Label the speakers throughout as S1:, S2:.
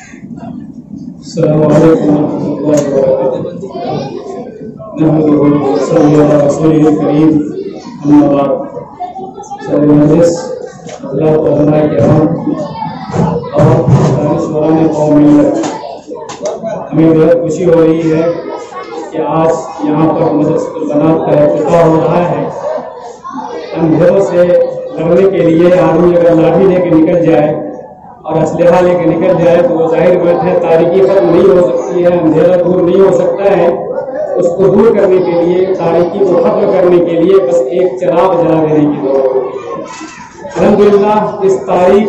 S1: السلام علیکم ورحمۃ اللہ وبرکاتہ۔ نحمدہ ونصلی علی رسولہ الکریم، اما بعد۔ سر مجلس، حضرات علماء کرام اور دانشوران قوم ملت، ہمیں بہت خوشی ہو رہی ہے کہ آج یہاں پر مدرسۃ البنات کا افتتاح ہو رہا ہے۔ اندھیروں سے لڑنے کے لیے آدمی اگر لاٹھی لے کے نکل جائے اور اسلحہ لے کے نکل جائے تو وہ ظاہر بات ہے تاریکی ختم نہیں ہو سکتی ہے، اندھیرا دور نہیں ہو سکتا ہے۔ اس کو دور کرنے کے لیے، تاریکی کو ختم کرنے کے لیے بس ایک چراغ جلا دینے کی ضرورت ہوتی ہے۔ الحمدللہ اس تاریک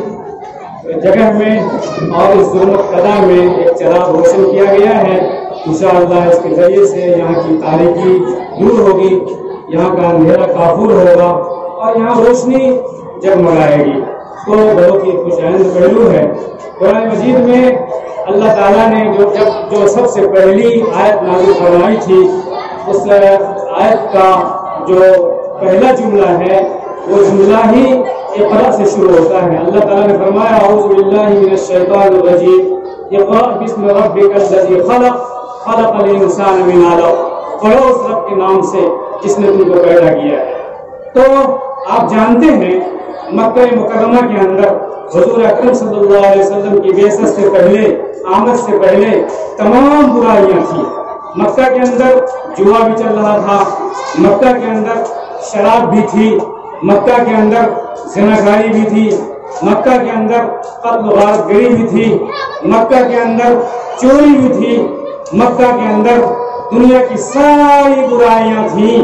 S1: جگہ میں اور اس ظلمت قضا میں ایک چراغ روشن کیا گیا ہے۔ انشاءاللہ اس کے ذریعے سے یہاں کی تاریکی دور ہوگی، یہاں کا اندھیرا کافور ہوگا اور یہاں روشنی جگمگائے گی۔ تو بہت ہی خوش آئند پہلو ہے۔ قرآن مجید میں اللہ تعالیٰ نے جو سب سے پہلی آیت نازل فرمائی تھی، اس آیت کا جو پہلا جملہ ہے وہ جملہ ہی اقرا سے شروع ہوتا ہے۔ اللہ تعالیٰ نے فرمایا اعوذ باللہ من الشیطان الرجیم اقرأ بسم ربک الذی خلق خلق الانسان من علق، پڑھو اس رب کے نام سے جس نے تم کو پیدا کیا ہے۔ تو آپ جانتے ہیں مکہ مکرمہ کے اندر حضور اکرم صلی اللہ علیہ وسلم کی بعثت سے پہلے، آمد سے پہلے تمام برائیاں تھیں۔ مکہ کے اندر جوا بھی چل رہا تھا، مکہ کے اندر شراب بھی تھی، مکہ کے اندر زناکاری بھی تھی، مکہ کے اندر قتل و غارت گری بھی تھی، مکہ کے اندر چوری بھی تھی، مکہ کے اندر دنیا کی ساری برائیاں تھیں۔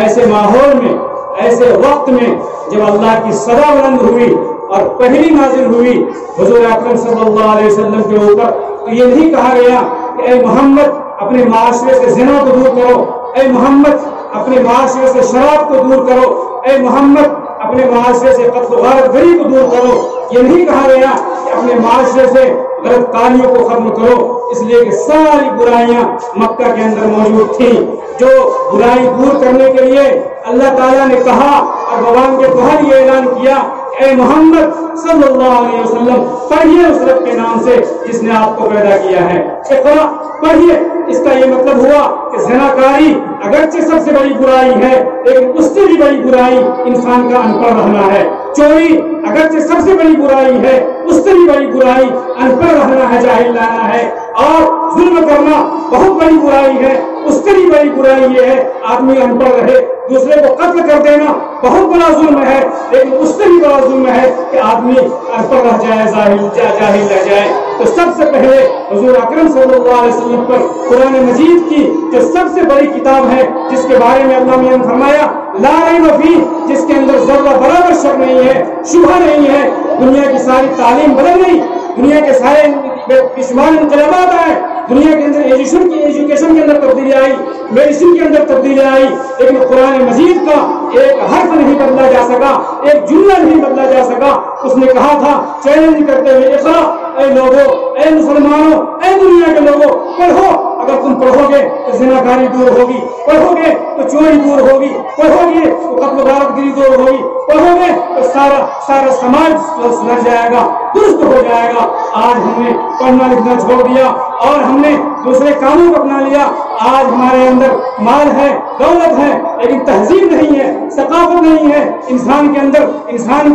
S1: ایسے ماحول میں، ایسے وقت میں جب اللہ کی صدا بلند ہوئی اور پہلی نازل ہوئی حضور اکرم صلی اللہ علیہ وسلم کے اوپر، تو یہ نہیں کہا گیا کہ اے محمد اپنے معاشرے سے زنا کو دور کرو، اے محمد اپنے معاشرے سے شراب کو دور کرو، اے محمد اپنے معاشرے سے قتل و غارت گری کو دور کرو۔ یہ نہیں کہا گیا کہ اپنے معاشرے سے غلط کاریوں کو ختم کرو، اس لیے کہ ساری برائیاں مکہ کے اندر موجود تھیں۔ جو برائی دور کرنے کے لیے اللہ تعالیٰ نے کہا اور زبان کے باہر یہ اعلان کیا اے محمد صلی اللہ علیہ وسلم پڑھیے اس رب کے نام سے جس نے آپ کو پیدا کیا ہے، اقرا پڑھیے۔ اس کا یہ مطلب ہوا کہ زناکاری اگرچہ سب سے بڑی برائی ہے لیکن اس سے بھی بڑی برائی انسان کا ان پڑھ رہنا ہے۔ چوری اگرچہ سب سے بڑی برائی ہے، اس سے بھی بڑی برائی ان پڑھ رہنا ہے، جاہل رہنا ہے۔ اور ظلم کرنا بہت بڑی برائی ہے، اس سے بھی بڑی برائی یہ ہے آدمی ان پڑھ رہے۔ دوسرے کو قتل کر دینا بہت بڑا ظلم ہے، لیکن اس سے بھی بڑا ظلم ہے کہ آدمی ان پڑھ رہ جائے، جاہل رہ جائے۔ تو سب سے پہلے حضور اکرم صلی اللہ علیہ وسلم پر قرآن مجید کی جو سب سے بڑی کتاب ہے، جس کے بارے میں اللہ نے فرمایا لا ریب فیہ، جس کے اندر ذرہ برابر شک نہیں ہے، شبہ نہیں ہے۔ دنیا کی ساری تعلیم بدل گئی، دنیا کے سارے بے شمار انقلابات آئے، دنیا کے اندر ایجوکیشن کے اندر تبدیلی آئی، میڈیسن کے اندر تبدیلی آئی، لیکن قرآن مجید کا ایک حرف نہیں بدلا جا سکا، ایک جملہ نہیں بدلا جا سکا۔ اس نے کہا تھا چیلنج کرتے ہوئے اقرا، اے لوگوں، اے مسلمانوں، اے دنیا کے لوگوں، پڑھو۔ اگر تم پڑھو گے تو زناکاری دور ہوگی، پڑھو گے تو چوری دور ہوگی، پڑھو گے تو قتل و غارت گری دور ہوگی، پڑھو گے تو سارا سماج سدھر جائے گا، درست ہو جائے گا۔ آج ہم نے پڑھنا لکھنا چھوڑ دیا اور ہم نے دوسرے کاموں کو اپنا لیا۔ آج ہمارے اندر مال ہے، دولت ہے، لیکن تہذیب نہیں ہے، ثقافت نہیں ہے، انسان کے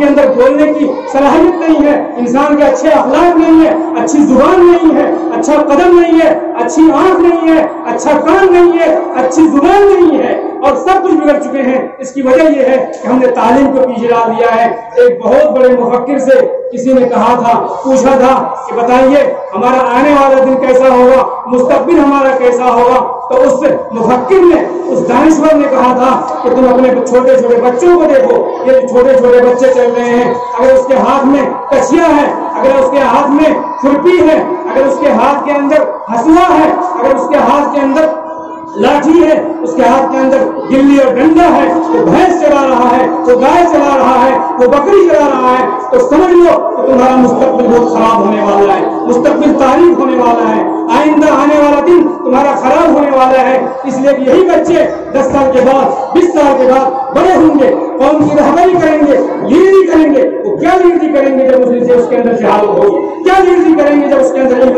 S1: اندر بولنے کی صلاحیت نہیں ہے، انسان کے اچھے اخلاق نہیں ہے، اچھی زبان نہیں ہے، اچھا قدم نہیں ہے، اچھی آنکھ نہیں ہے، اچھا کان نہیں ہے، اچھی زبان نہیں ہے، اور سب کچھ بگڑ چکے ہیں۔ اس کی وجہ یہ ہے کہ ہم نے تعلیم کو پیچھے ڈال دیا ہے۔ ایک بہت بڑے مفکر سے کسی نے کہا تھا، پوچھا تھا کہ بتائیے ہمارا آنے والا دن کیسا ہوگا، مستقبل ہمارا کیسا ہوگا؟ تو اس مفکر نے، اس دانشور نے کہا تھا کہ تم اپنے چھوٹے چھوٹے بچوں کو دیکھو، یہ چھوٹے چھوٹے بچے چل رہے ہیں، اگر اس کے ہاتھ میں کچیا ہے، اگر اس کے ہاتھ میں کھرپی ہے، اگر اس کے ہاتھ کے اندر ہسوا ہے، اگر اس کے ہاتھ کے اندر لاٹھی ہے، اس کے ہاتھ کے اندر گلی اور ڈنڈا ہے، وہ بھینس چلا رہا ہے، وہ گائے چلا رہا ہے، وہ بکری چلا رہا ہے، تو سمجھ لو کہ تمہارا مستقبل بہت خراب ہونے والا ہے، مستقبل تاریخ ہونے والا ہے، آئندہ آنے والا دن تمہارا خراب ہونے والا ہے۔ اس لیے کہ یہی بچے 10 سال کے بعد، 20 سال کے بعد بڑے ہوں گے، قوم کی رہبری کریں گے، لیڈری کریں گے۔ وہ کیا لیڈری کریں گے جب اس کے اندر جہالت ہوگی؟ کیا لیڈری کریں گے جب اس کے اندر علم